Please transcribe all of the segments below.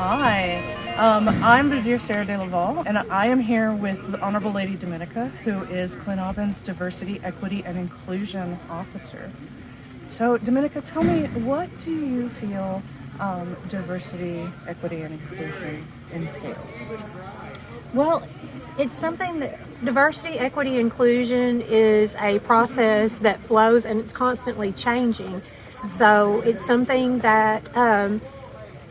Hi, I'm Vizier Sarah de Laval, and I am here with the Honorable Lady Dominica, who is Gleann's Diversity, Equity, and Inclusion Officer. So, Dominica, tell me, what do you feel diversity, equity, and inclusion entails? Well, it's something that diversity, equity, inclusion is a process that flows and it's constantly changing. So it's something that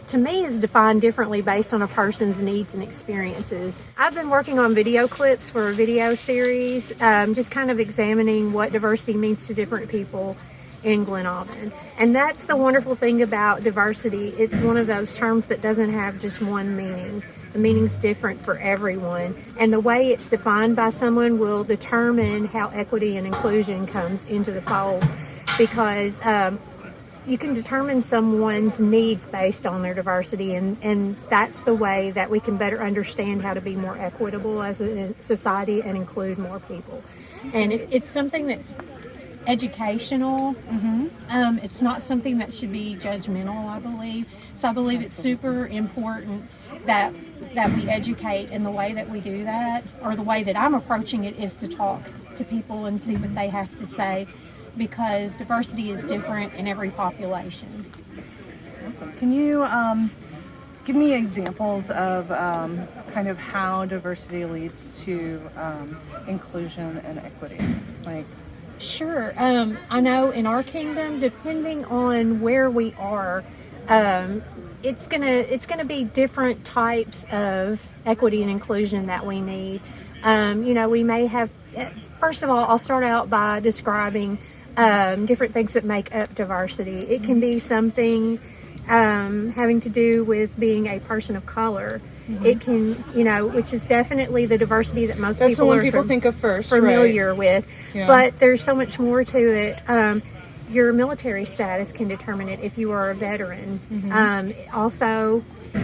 to me is defined differently based on a person's needs and experiences. I've been working on video clips for a video series, just kind of examining what diversity means to different people in Gleann. And that's the wonderful thing about diversity. It's one of those terms that doesn't have just one meaning. The meaning's different for everyone. And the way it's defined by someone will determine how equity and inclusion comes into the fold. Because you can determine someone's needs based on their diversity, and that's the way that we can better understand how to be more equitable as a society and include more people. And it's something that's educational. It's not something that should be judgmental, I believe. So I believe it's super important that we educate, and the way that we do that, or the way that I'm approaching it, is to talk to people and see what they have to say, because diversity is different in every population. Awesome. Can you give me examples of kind of how diversity leads to inclusion and equity? Sure. I know in our kingdom, depending on where we are, it's gonna be different types of equity and inclusion that we need. We may have. First of all, I'll start out by describing different things that make up diversity. It can be something having to do with being a person of color. It can, which is definitely the diversity that most That's people the one are people think of first, familiar right? with. Yeah. But there's so much more to it. Your military status can determine it if you are a veteran. Also,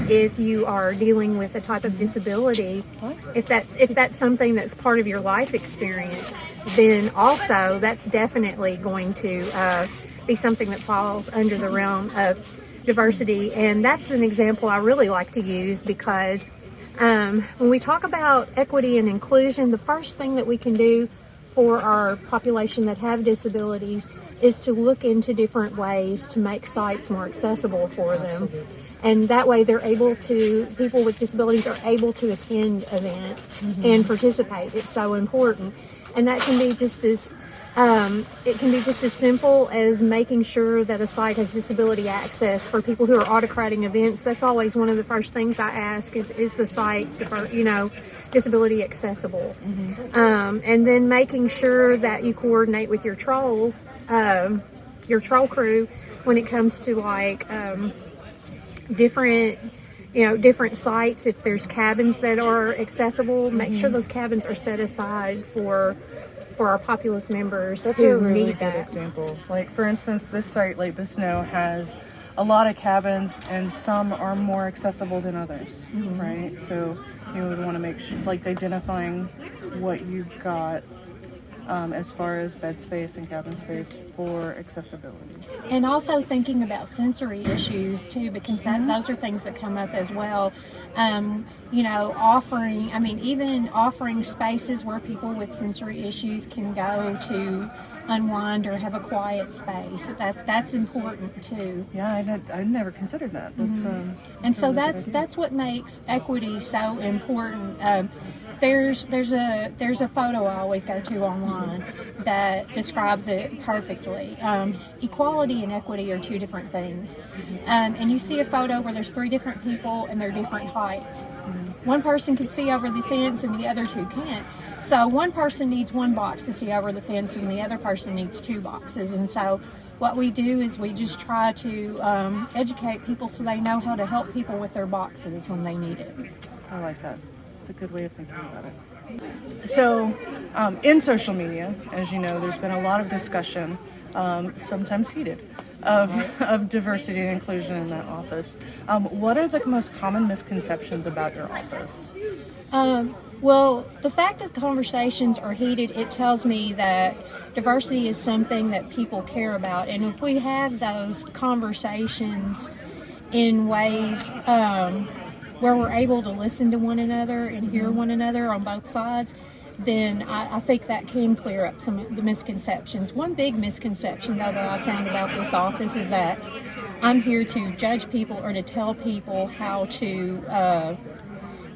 if you are dealing with a type of disability, if that's something that's part of your life experience, then also that's definitely going to be something that falls under the realm of diversity. And that's an example I really like to use, because when we talk about equity and inclusion, the first thing that we can do for our population that have disabilities is to look into different ways to make sites more accessible for them. And that way people with disabilities are able to attend events and participate. It's so important. And that can be just as simple as making sure that a site has disability access for people who are autocrating events. That's always one of the first things I ask is the site, disability accessible? And then making sure that you coordinate with your troll crew when it comes to different sites. If there's cabins that are accessible, make sure those cabins are set aside for our populace members. That's who a really need good that. example. Like, for instance, this site, Lake Snow, has a lot of cabins, and some are more accessible than others, right? So you would want to make sure, identifying what you've got as far as bed space and cabin space for accessibility. And also thinking about sensory issues too, because those are things that come up as well. Offering spaces where people with sensory issues can go to unwind or have a quiet space. That's important too. Yeah, I never considered that. That's what makes equity so important. There's a photo I always go to online that describes it perfectly. Equality and equity are two different things. And you see a photo where there's three different people and they're different heights. One person can see over the fence and the other two can't. So one person needs one box to see over the fence and the other person needs two boxes. And so what we do is we just try to educate people so they know how to help people with their boxes when they need it. I like that. It's a good way of thinking about it. So, in social media, as you know, there's been a lot of discussion, sometimes heated, of diversity and inclusion in that office. What are the most common misconceptions about your office? Well, the fact that conversations are heated, it tells me that diversity is something that people care about. And if we have those conversations in ways where we're able to listen to one another and hear one another on both sides, then I think that can clear up some of the misconceptions. One big misconception, though, that I found about this office is that I'm here to judge people or to tell people how to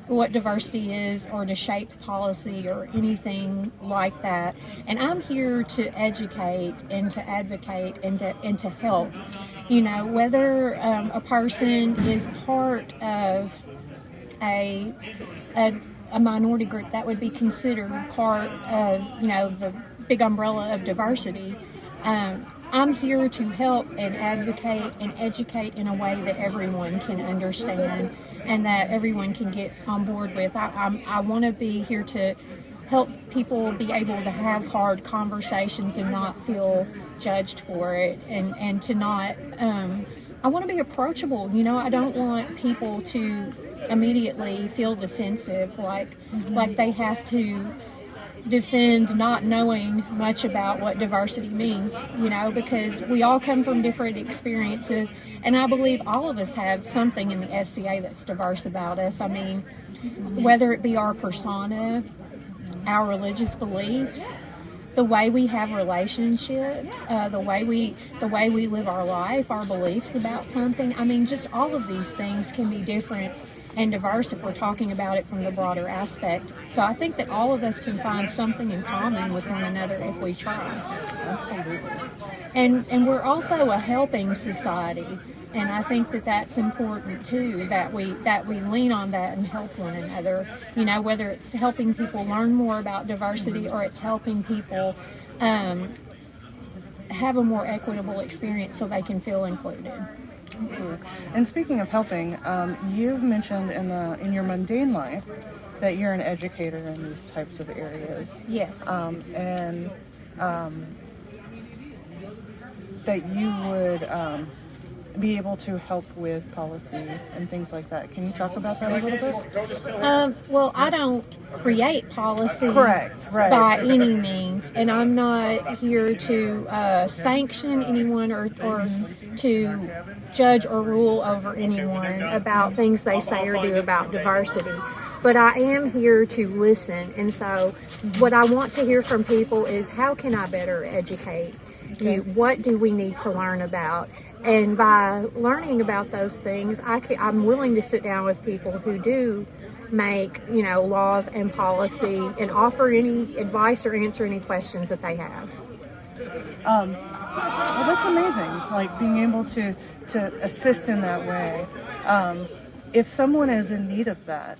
what diversity is or to shape policy or anything like that. And I'm here to educate and to advocate and to help. You know, whether a person is part of a minority group that would be considered part of, you know, the big umbrella of diversity, I'm here to help and advocate and educate in a way that everyone can understand and that everyone can get on board with. I want to be here to help people be able to have hard conversations and not feel judged for it, and to not, I want to be approachable. You know, I don't want people to immediately feel defensive, like they have to defend not knowing much about what diversity means, you know, because we all come from different experiences, and I believe all of us have something in the SCA that's diverse about us. I mean, whether it be our persona, our religious beliefs, the way we have relationships, the way we live our life, our beliefs about something. I mean, just all of these things can be different and diverse if we're talking about it from the broader aspect. So I think that all of us can find something in common with one another if we try. Absolutely. And we're also a helping society, and I think that that's important too, that we lean on that and help one another. You know, whether it's helping people learn more about diversity or it's helping people have a more equitable experience so they can feel included. Absolutely. And speaking of helping, you've mentioned in your mundane life that you're an educator in these types of areas. Yes. And that you would be able to help with policy and things like that. Can you talk about that a little bit? Well, I don't create policy Correct, right. by any means, and I'm not here to sanction anyone or to judge or rule over anyone about things they say or do about diversity. But I am here to listen, and so what I want to hear from people is, how can I better educate you? What do we need to learn about? And by learning about those things, I'm willing to sit down with people who do make, you know, laws and policy and offer any advice or answer any questions that they have. Well, that's amazing. Like being able to assist in that way. If someone is in need of that,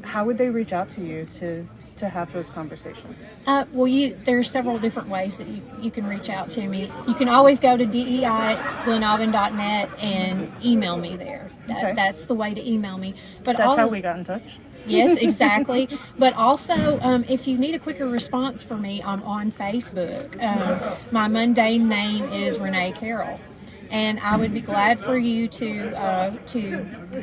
how would they reach out to you to have those conversations? Well, there's several different ways that you can reach out to me. You can always go to dei@gleanabhann.net and email me there. That's the way to email me. But that's how we got in touch. Yes, exactly. But also, if you need a quicker response from me, I'm on Facebook. My mundane name is Renee Carroll. And I would be glad for you to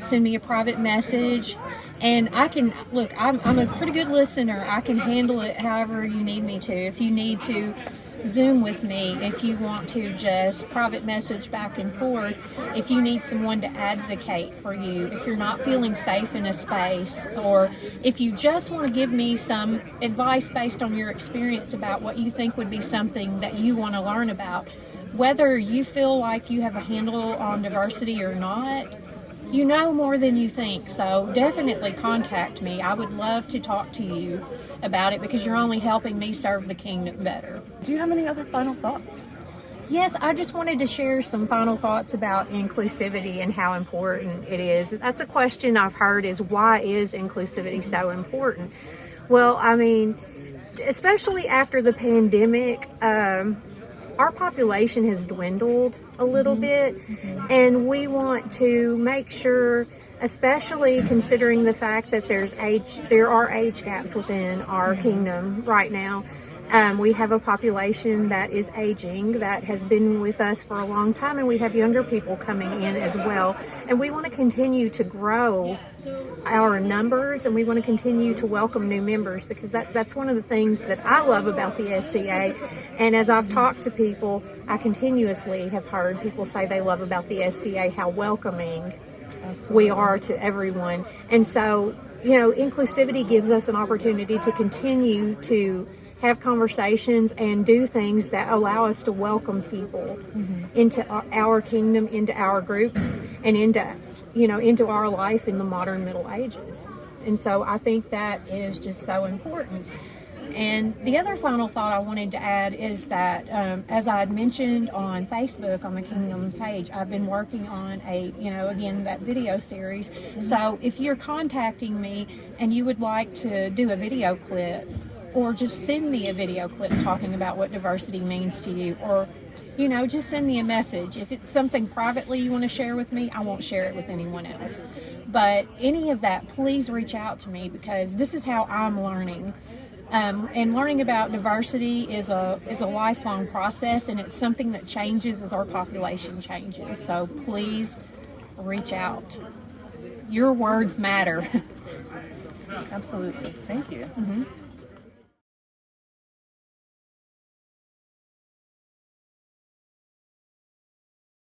send me a private message. And I can, look, I'm a pretty good listener. I can handle it however you need me to. If you need to Zoom with me, if you want to just private message back and forth, if you need someone to advocate for you, if you're not feeling safe in a space, or if you just want to give me some advice based on your experience about what you think would be something that you want to learn about, whether you feel like you have a handle on diversity or not, you know more than you think. So definitely contact me. I would love to talk to you about it because you're only helping me serve the kingdom better. Do you have any other final thoughts? Yes, I just wanted to share some final thoughts about inclusivity and how important it is. That's a question I've heard, is why is inclusivity so important? Well, I mean, especially after the pandemic, our population has dwindled a little bit, and we want to make sure, especially considering the fact that there are age gaps within our kingdom right now. We have a population that is aging, that has been with us for a long time, and we have younger people coming in as well. And we want to continue to grow our numbers, and we want to continue to welcome new members, because that's one of the things that I love about the SCA. And as I've talked to people, I continuously have heard people say they love about the SCA how welcoming we are to everyone. And so, inclusivity gives us an opportunity to continue to have conversations and do things that allow us to welcome people into our kingdom, into our groups, and into our life in the modern Middle Ages. And so I think that is just so important. And the other final thought I wanted to add is that, as I had mentioned on Facebook on the Kingdom page, I've been working on again, that video series. So if you're contacting me and you would like to do a video clip, or just send me a video clip talking about what diversity means to you, or just send me a message. If it's something privately you want to share with me, I won't share it with anyone else. But any of that, please reach out to me, because this is how I'm learning. And learning about diversity is a lifelong process, and it's something that changes as our population changes. So please reach out. Your words matter. Absolutely. Thank you.